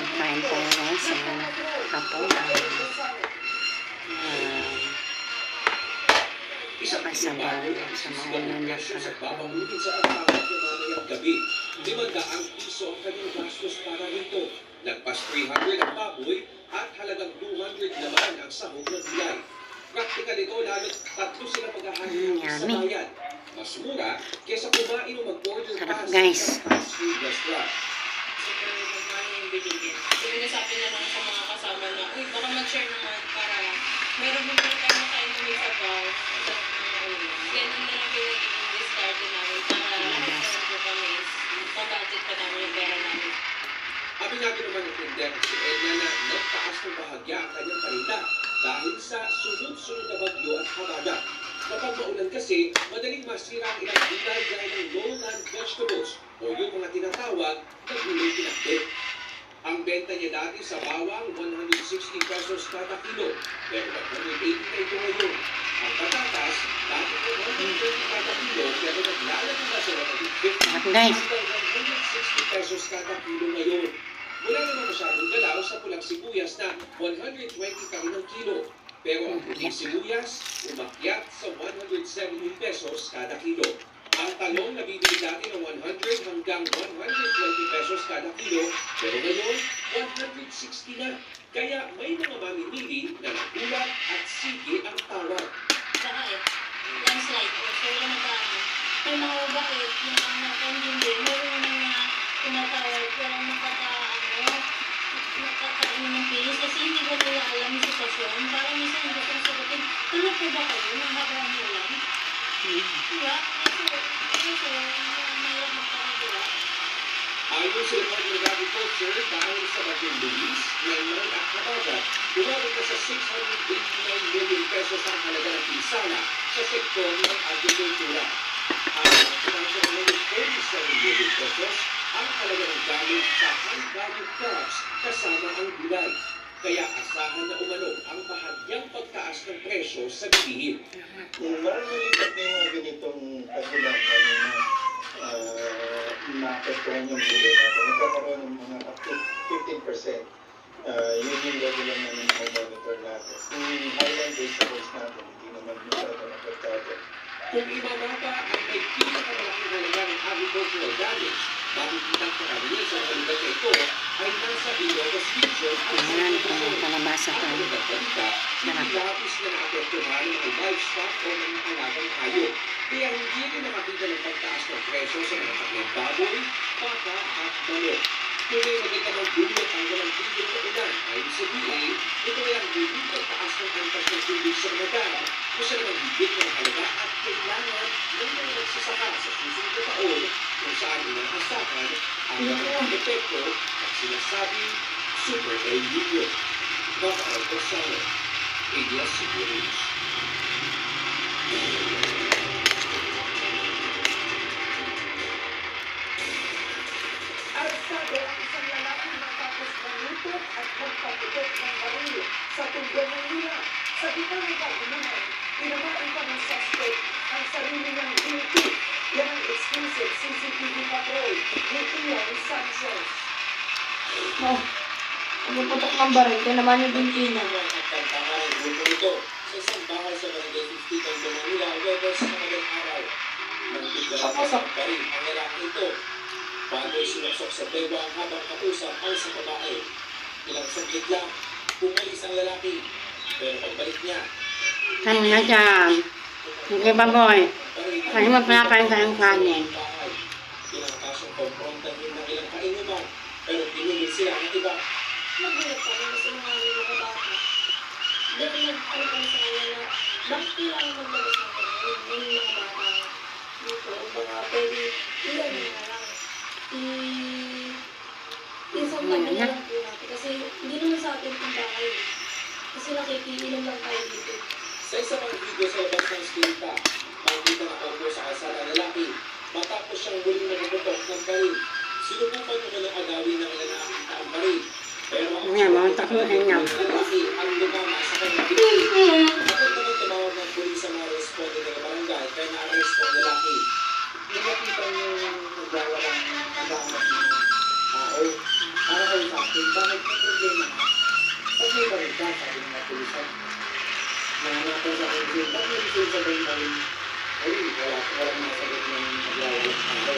Kain tayo guys sa hapunan. Masabaw sa maulan na parang. ₱500 ang kanyang gastos para rito. Nagpas 300 ang baboy at halagang 200 naman ang sahog ng gulay. Praktikal ito lalo tatlo sila maghahari sa bayan. Mas mura kesa kumain o mag-order pa sa fast food restaurant. Pinag-usapin na lang sa mga kasama na, uy, baka mag-share naman para meron mo tayo makain na may sabaw. Ganun na lang pinag-i-discard namin para meron po kami ma-budget pa namin yung pera namin. Abinado naman ng tindera si Edna na nagtaas ng bahagya ang kanyang parinda dahil sa sunod-sunod na bagyo at hamada. Kapag maulan kasi, madaling masira ang ilang gulay gaya ng lowland vegetables o yung mga tinatawag na gulay pinakbit. Ang benta niya dati sa bawang, ₱160 kada kilo, pero ₱180 na ito ngayon. Ang patatas, dati po ₱120 kada kilo, pero naglalagay na sa ₱150 hanggang ₱160 kada kilo ngayon. Wala naman masyadong galaw sa pulang sibuyas na ₱120 pa rin ang kilo. Pero ang puting sibuyas, umakyat sa ₱170 kada kilo. Ang talong nabibili dati ng ₱100 hanggang ₱120 kada kilo, pero ngayon, ₱160 na. Kaya may mga mamimili na nagulat at sige ang tawag. Saka landslide. So, wala magkano. May mga bakit, yung mga hindi, meron mga tumatawag, pero nakakain ng pilis kasi hindi ba nila alam yung sitwasyon. Parang minsan gusto kong sagutin, tulog po ba kayo ng habang ulan? Diba? So, mayroon magkakagula. Ayon sa Department of Agriculture, dahil sa Bagyong Luis, Nainay at Habagat, umabot na sa ₱689 million ang halaga ng pinsala sa sektor ng agrikultura. At financial million ₱47 million ang halaga ng damage sa high-value crops kasama ang gulay. Kaya asahan na umano ang bahagyang pagtaas ng presyo sa bilihin. Normally, pag may mga ganitong kagulang na apektuhan yung gulay natin, nagkakaroon ng mga up to 15%. Yun yung regular namin monitor natin. Yung highland vegetables natin, hindi naman masyadong apektado. Kung imamapa ang may pinakamalaking halaga ng agricultural damage, makikita ang karamihan sa mga lugar na ito ay nasa Ilocos Region at sa Ayan, palabasa ang tayo. mga balita, hindi lapis na naapektuhan ng mga livestock o mga alagang hayop. Kaya hindi rin nakakita ng pagtaas ng presyo sa mga taklang baboy, baka at manok. Kung may magandang dulot ang walang tigil na ulan, ayon sa DA, ito ay ang muling pagtaas ng antas ng tubig sa mga dam, kung saan ang higit ng halaga at kailangan ng mga nagsasaka sa susunod na taon kung saan inaasahan ang mga epekto at sinasabing Super El Nino. Rafael Rosano, ABS-CBN News. Arestado ang isang lalaki matapos malutot at magpaputok ng baril sa Tondo, Manila. Sa gitna ng pag-umunay, tinamaan pa ng suspect ang sarili ng duty. Yan ang exclusive CCTV patrol ni Ian Sanchez. Puputok ng baril, kaya naman yung binti niya. Nagkantangan ang grupo nito sa isang bahay sa Barangay 50 ng Manila, Webes sa kanilang araw. Nagbigaran sa baril ang lalaki ito. Bago sinusok sa bewang habang kausap ang sa babae. Ilang saglit lang, pumalis ang lalaki. Pero pagbalik niya, Kain na dyan. Sige ba boy? Kasi mo pinakain tayong kanin. ilang kasong komprontahin ng ilang kainuman. Pero pinili sila ng iba. Nagulat kami kasi mga mga bata. Dahil nag-ano kami sa kanya na, bakit kailangan maglabas ng kanya? Yung mga bata dito, mga pwede, ilan na lang. I-inform namin na lang po natin. Kasi hindi naman sa atin kung bakay. Kasi nakikiinom lang tayo dito. Sa isa pang video sa labas ng skinta, makikita na kaupo sa kalsada ang lalaki matapos siyang muling nagputok ng baril. Sinubukan naman ng agawin ng ilan nakakita ang baril. Pero ang Ngayon, mga takuhin niya. lalaki ang lumama sa kanyang binti. Agad naman tumawag ng pulis sa mga responde ng barangay kaya na-arrest ang lalaki. Nakakita niyo yung nagwawalang gamit ng tao. Para kayo sa akin, bakit ito sa consume. Ba't may consume sa bayi? Ay, walang masagot ng maglalagay ng tao.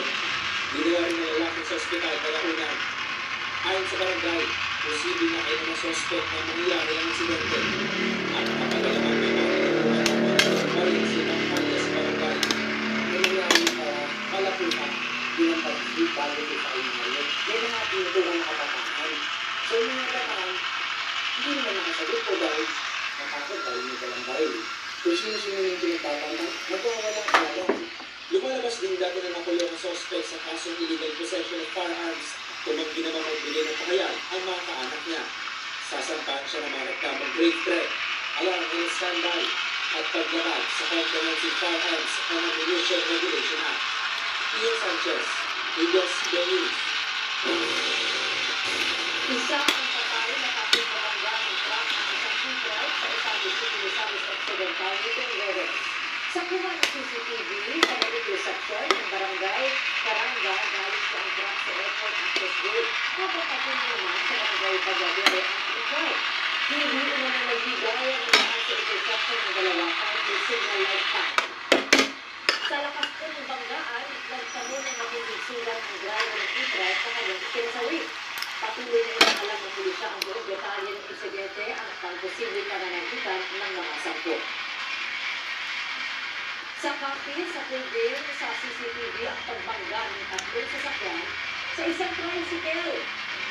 Ginawa rin ng lalaki sa ospital kalaunan. Ayon sa barangay, posibleng na kayo mga suspect na mangyayari ang insidente. At kapagalaman may mga inuuhan ng mga baril sa ibang kanya sa barangay. May nangyari palapunan bilang pag-sleep bago ito sa ngayon. May mga tinutulang na kabataan. So yung mga kabataan, hindi naman nakasagot ko dahil natakot dahil may dalang baril. Kung sino-sino yung pinagtatandang, nagwawala ka lang. Lumalabas din dati na nakulong ang suspect sa kasong illegal possession of firearms. Tumanggi naman magbigay ng pahayag ang mga kaanak niya. Sasampahan siya ng mga reklamong grave threat, alarm and standby, at paglabag sa Comprehensive Firearms and Ammunition Regulation Act. Ian Sanchez, ABS-CBN News. Isa ang patay matapos mabangga ng truck ang isang food truck sa Osamis City, Misamis Occidental nitong Webes. Sa kuha ng CCTV sa intersection ng barangay Karanga galing sa ang truck sa airport access gate habang patungo naman sa barangay Pagabere ang report. Hindi naman nagbigay ang lahat sa intersection ng dalawa kahit may signal light pa. Sa lakas po ng banggaan, nagkaroon ng matinding sulat ang driver ng e-truck sa kanyang ikinasawi. Patuloy na inaalam ng pulisya ang buong detalye ng insidente at ang posibleng pananalitan ng mga sangko. Sa kapis sa pulbir sa CCTV ang pagbangga ng tatlong sasakyan sa isang tricycle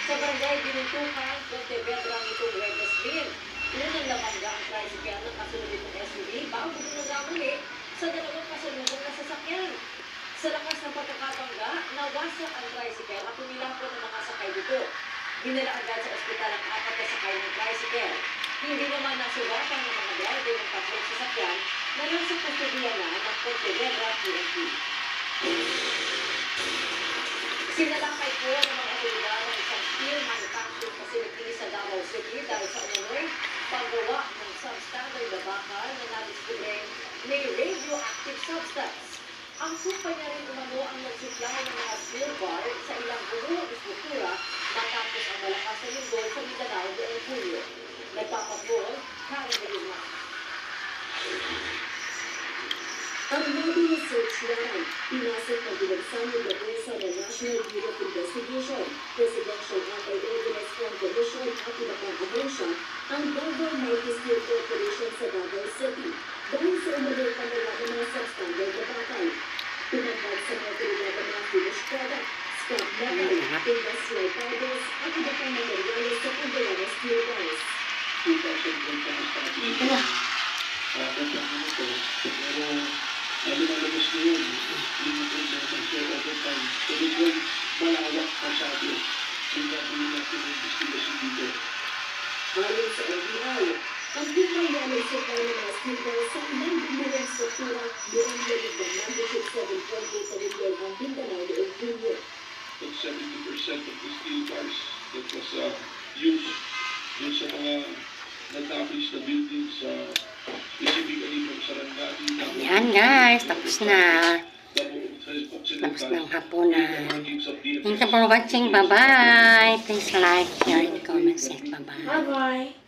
sa barangay Binuntukan, Pontevedra nitong Webes din. Unang nabangga ang tricycle ng kasunod itong SUV bago bumangga muli sa dalawang kasunodong na sasakyan. Sa lakas ng pagkakabangga, nawasak ang tricycle at tumilapon ng mga sakay dito. Dinala agad sa ospital ang apat na sakay ng tricycle. Hindi naman nasugatan ng mga driver ng tatlong sasakyan na nasa kustodiya na ng Pontevedra PNP. Sinalakay po ng mga otoridad ng isang steel manufacturing facility sa Davao City dahil sa umunoy paggawa ng substandard na bakal na nadiskubre may radioactive substance. Ang kumpanya rin umano ang nag-supply ng mga steel bar sa ilang buong istruktura matapos ang malakas na lindol sa Mindanao noong Hulyo. Nagpapagpol, Karen de Guzman. Armado na search warrant, pinasok ang binagsan ng Depensa ng National Bureau of Investigation, Presidential Anti-Evidence Fund Commission at iba pang ahensya ang Davao Mighty Steel Corporation sa Davao City dahil sa umunong pamala ng mga substandard na bakal. Pinagdag sa mga otoridad ng mga finished product, scrap metal, industrial powders at iba pang materyales sa paggawa ng steel bars. 'Ito na. lumalabas na yun. Limited na sa share over time. Pero malawak masyado. Yung gagawin natin ang investigation dito. Ayon sa NBI, ang kumpanya ay supply ng mga steel bars sa ilang bumulang struktura noong lagit ng membership 7.8 milyon ang Mindanao noong Hulyo. But 70% of the steel bars that was used yun sa mga na-damage na buildings specifically from Sarangani. Ayan guys, tapos na. Tapos ng hapunan. Thank you for watching. Bye-bye. Please like, share, and comment. Bye-bye. Bye-bye.